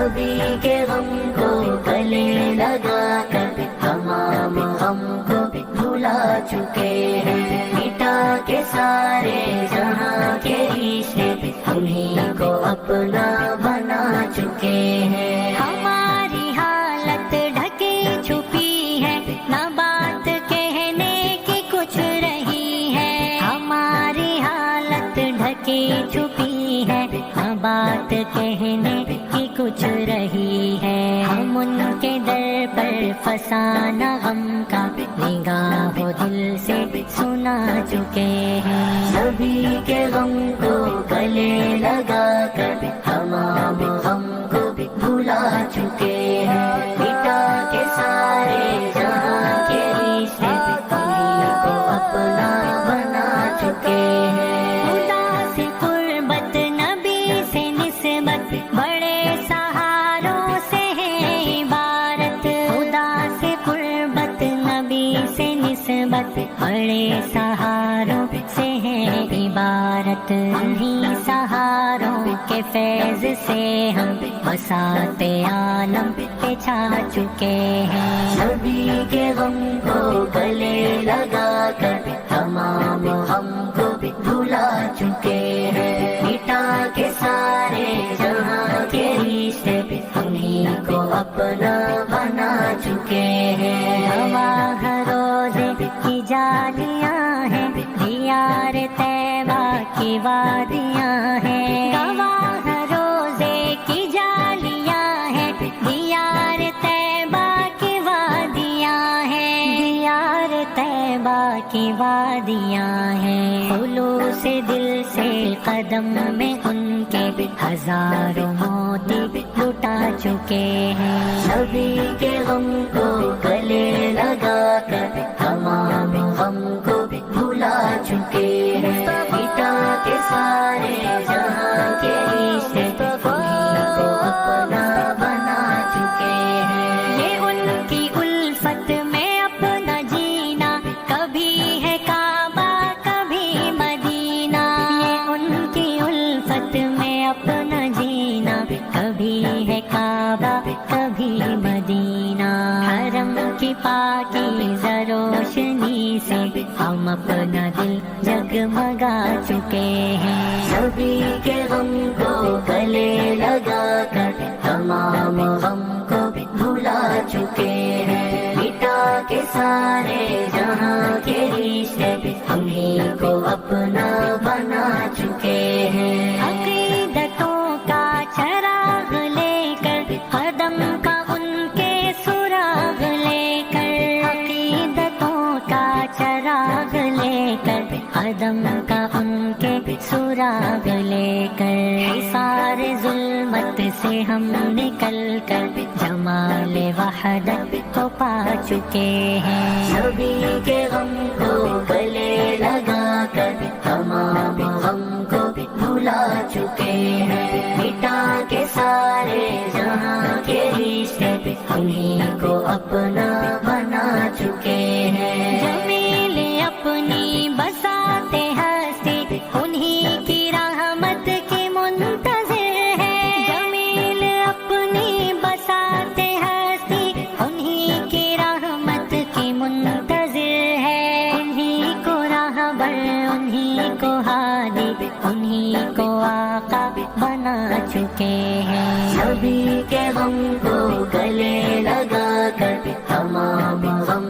نبی کے غم کو گلے لگا کر تمام غم کو بھلا چکے ہیں، مٹا کے سارے جہاں کے رشتے انہیں کو اپنا بنا چکے ہیں۔ ہماری حالت ڈھکی چھپی ہے، نہ بات کہنے کی کچھ رہی ہے، ہماری حالت ڈھکی چھپی ہے، نہ بات کہنے کی کچھ رہی ہے، ہم ان کے در پر فسانہ غم کا نگاہ و دل سے سنا چکے ہیں، نبی کے غم کو گلے لگا کر تمام غم کو بھلا چکے ہیں، مٹا کے سارے جہاں کے رشتے انہیں کو اپنا بنا چکے ہیں، خدا سے قربت نبی سے نسبت بڑے سہاروں سے ہے عبارت، خدا سے قربت نبی سے نسبت بڑے سہاروں سے ہے عبارت، انہیں سہاروں کے فیض سے ہم بساط عالم پہ چھا چکے ہیں، نبی کے غم کو گلے لگا کر تمام غم کو بھلا چکے ہیں، مٹا کے سارے جہاں کے رشتے انہیں کو اپنا بنا چکے ہیں، گواہ روزے کی جالیاں ہیں، دیار طیبہ کی وادیاں ہیں، گواہ روزے کی جالیاں ہیں، دیار طیبہ کی وادیاں ہیں، دیار طیبہ کی وادیاں ہیں، خلوص دل سے قدم میں ان کے ہزاروں موتی لٹا چکے ہیں، نبی کے غم کو گلے لگا کر تمام غم کو بھلا چکے ہیں، مٹا کے سارے جہاں کے رشتے انہیں کو اپنا بنا چکے ہیں، یہ ان کی الفت میں اپنا جینا، کبھی ہے کعبہ کبھی مدینہ، یہ ان کی الفت میں اپنا جینا، کبھی ہے کعبہ کبھی مدینہ، حرم کی پاکیزہ روشنی سے ہم اپنا دل جگمگا چکے ہیں، نبی کے غم کو گلے لگا کر تمام غم کو بھلا چکے ہیں، مٹا کے سارے جہاں کے رشتے انہیں کو اپنا بنا چکے ہیں، عقیدتوں کا چراغ لے کر قدم کا ان کے سراغ لے کر، عقیدتوں کا چراغ لے کر قدم کا ان کے سراغ لے کر، حصار ظلمت سے ہم نکل کر جمال وحدت کو پا چکے ہیں، نبی کے غم کو گلے لگا کر تمام غم کو بھلا چکے ہیں، مٹا کے سارے جہاں کے رشتے انہیں کو اپنا بنا چکے ہیں، جمیل اپنی بساط ہستی انہیں کی رحمت کی منتظر ہے، جمیل اپنی بساط ہستی انہیں کی رحمت کی منتظر ہے، انہیں کو راہبر انہیں کو ہادی انہیں کو آقا بنا چکے ہیں، نبی کے غم کو گلے لگا کر تمام غم